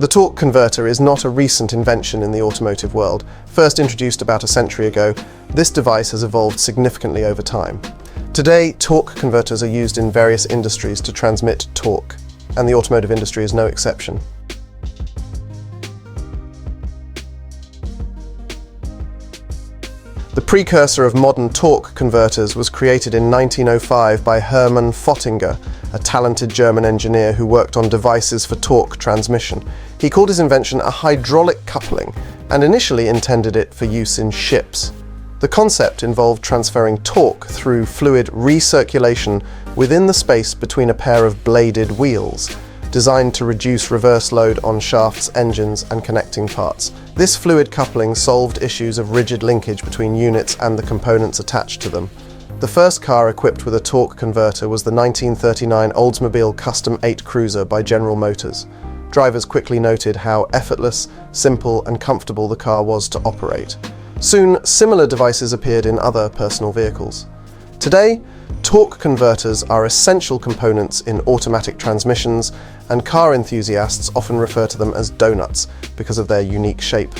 The torque converter is not a recent invention in the automotive world. First introduced about a century ago, this device has evolved significantly over time. Today, torque converters are used in various industries to transmit torque, and the automotive industry is no exception. The precursor of modern torque converters was created in 1905 by Hermann Fottinger, a talented German engineer who worked on devices for torque transmission. He called his invention a hydraulic coupling and initially intended it for use in ships. The concept involved transferring torque through fluid recirculation within the space between a pair of bladed wheels, designed to reduce reverse load on shafts, engines, and connecting parts. This fluid coupling solved issues of rigid linkage between units and the components attached to them. The first car equipped with a torque converter was the 1939 Oldsmobile Custom 8 Cruiser by General Motors. Drivers quickly noted how effortless, simple, and comfortable the car was to operate. Soon, similar devices appeared in other personal vehicles. Today, torque converters are essential components in automatic transmissions, and car enthusiasts often refer to them as donuts because of their unique shape.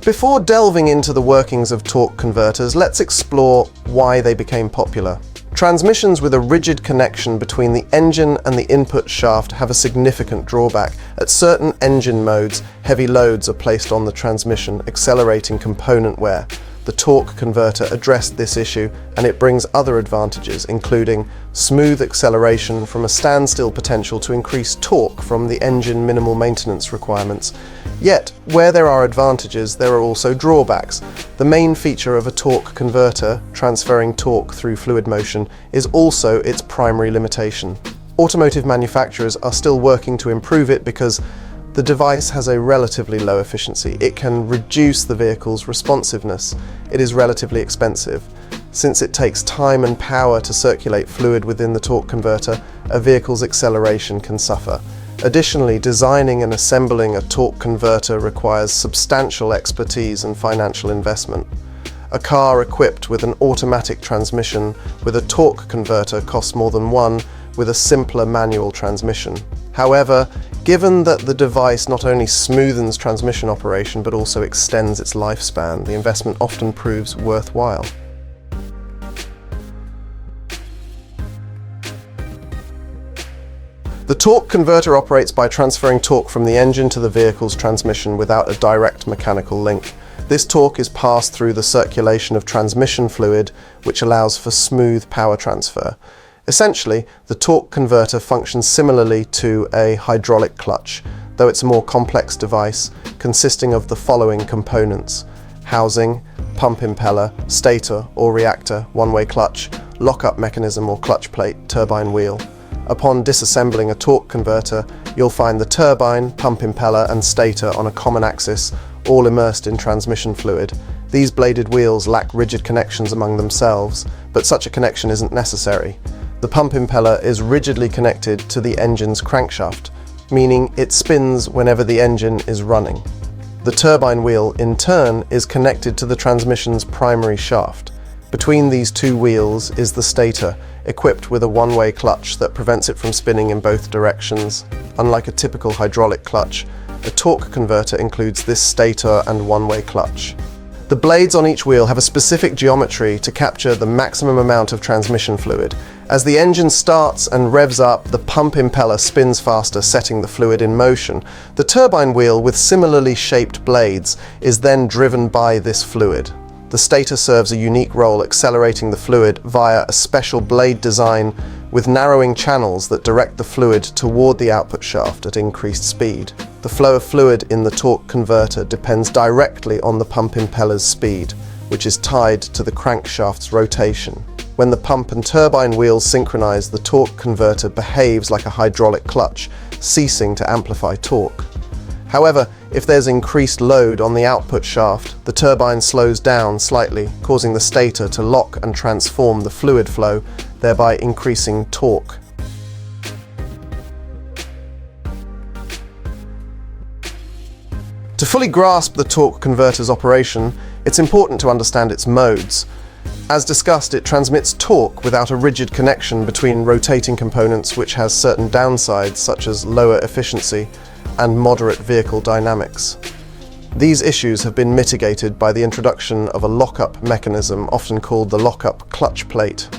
Before delving into the workings of torque converters, let's explore why they became popular. Transmissions with a rigid connection between the engine and the input shaft have a significant drawback. At certain engine modes, heavy loads are placed on the transmission, accelerating component wear. The torque converter addressed this issue, and it brings other advantages, including smooth acceleration from a standstill potential to increased torque from the engine minimal maintenance requirements. Yet, where there are advantages, there are also drawbacks. The main feature of a torque converter, transferring torque through fluid motion, is also its primary limitation. Automotive manufacturers are still working to improve it because the device has a relatively low efficiency. It can reduce the vehicle's responsiveness. It is relatively expensive. Since it takes time and power to circulate fluid within the torque converter, a vehicle's acceleration can suffer. Additionally, designing and assembling a torque converter requires substantial expertise and financial investment. A car equipped with an automatic transmission with a torque converter costs more than one with a simpler manual transmission. However, given that the device not only smoothens transmission operation but also extends its lifespan, the investment often proves worthwhile. The torque converter operates by transferring torque from the engine to the vehicle's transmission without a direct mechanical link. This torque is passed through the circulation of transmission fluid, which allows for smooth power transfer. Essentially, the torque converter functions similarly to a hydraulic clutch, though it's a more complex device consisting of the following components: housing, pump impeller, stator or reactor, one-way clutch, lock-up mechanism or clutch plate, turbine wheel. Upon disassembling a torque converter, you'll find the turbine, pump impeller and stator on a common axis, all immersed in transmission fluid. These bladed wheels lack rigid connections among themselves, but such a connection isn't necessary. The pump impeller is rigidly connected to the engine's crankshaft, meaning it spins whenever the engine is running. The turbine wheel, in turn, is connected to the transmission's primary shaft. Between these two wheels is the stator, equipped with a one-way clutch that prevents it from spinning in both directions. Unlike a typical hydraulic clutch, a torque converter includes this stator and one-way clutch. The blades on each wheel have a specific geometry to capture the maximum amount of transmission fluid. As the engine starts and revs up, the pump impeller spins faster, setting the fluid in motion. The turbine wheel, with similarly shaped blades, is then driven by this fluid. The stator serves a unique role, accelerating the fluid via a special blade design with narrowing channels that direct the fluid toward the output shaft at increased speed. The flow of fluid in the torque converter depends directly on the pump impeller's speed, which is tied to the crankshaft's rotation. When the pump and turbine wheels synchronize, the torque converter behaves like a hydraulic clutch, ceasing to amplify torque. However, if there's increased load on the output shaft, the turbine slows down slightly, causing the stator to lock and transform the fluid flow, thereby increasing torque. To fully grasp the torque converter's operation, it's important to understand its modes. As discussed, it transmits torque without a rigid connection between rotating components, which has certain downsides such as lower efficiency and moderate vehicle dynamics. These issues have been mitigated by the introduction of a lock-up mechanism, often called the lock-up clutch plate.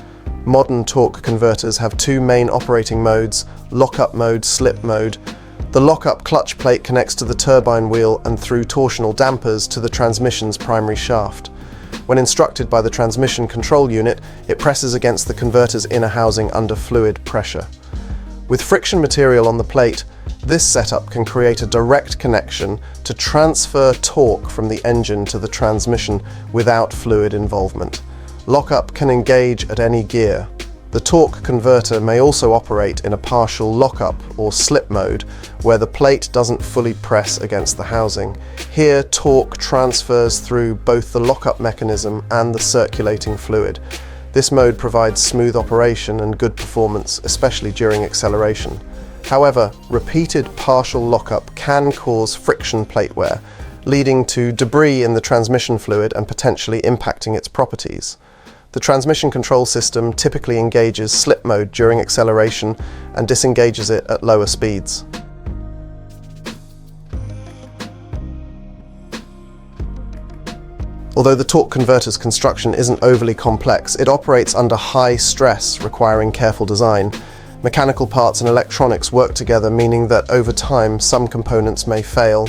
Modern torque converters have two main operating modes, lock-up mode, slip mode. The lock-up clutch plate connects to the turbine wheel and through torsional dampers to the transmission's primary shaft. When instructed by the transmission control unit, it presses against the converter's inner housing under fluid pressure. With friction material on the plate, this setup can create a direct connection to transfer torque from the engine to the transmission without fluid involvement. Lockup can engage at any gear. The torque converter may also operate in a partial lockup or slip mode, where the plate doesn't fully press against the housing. Here, torque transfers through both the lockup mechanism and the circulating fluid. This mode provides smooth operation and good performance, especially during acceleration. However, repeated partial lockup can cause friction plate wear, leading to debris in the transmission fluid and potentially impacting its properties. The transmission control system typically engages slip mode during acceleration and disengages it at lower speeds. Although the torque converter's construction isn't overly complex, it operates under high stress, requiring careful design. Mechanical parts and electronics work together, meaning that over time some components may fail.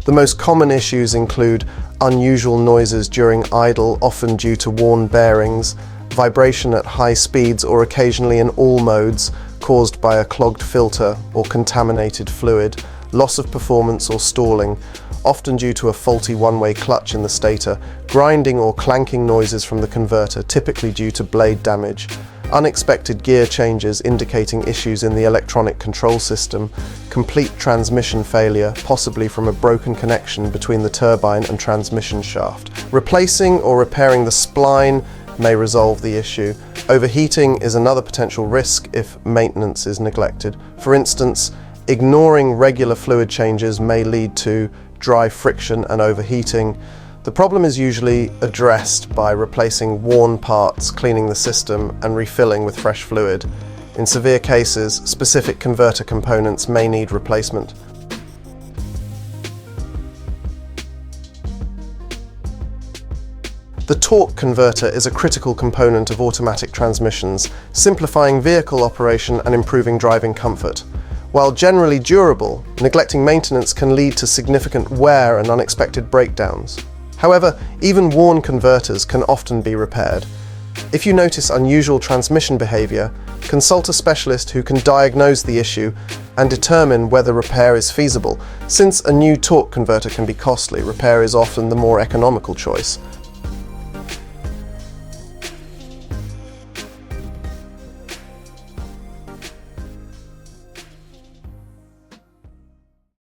The most common issues include unusual noises during idle, often due to worn bearings, vibration at high speeds or occasionally in all modes caused by a clogged filter or contaminated fluid, loss of performance or stalling, often due to a faulty one-way clutch in the stator, grinding or clanking noises from the converter, typically due to blade damage, unexpected gear changes indicating issues in the electronic control system, complete transmission failure, possibly from a broken connection between the turbine and transmission shaft. Replacing or repairing the spline may resolve the issue. Overheating is another potential risk if maintenance is neglected. For instance, ignoring regular fluid changes may lead to dry friction and overheating. The problem is usually addressed by replacing worn parts, cleaning the system, and refilling with fresh fluid. In severe cases, specific converter components may need replacement. The torque converter is a critical component of automatic transmissions, simplifying vehicle operation and improving driving comfort. While generally durable, neglecting maintenance can lead to significant wear and unexpected breakdowns. However, even worn converters can often be repaired. If you notice unusual transmission behavior, consult a specialist who can diagnose the issue and determine whether repair is feasible. Since a new torque converter can be costly, repair is often the more economical choice.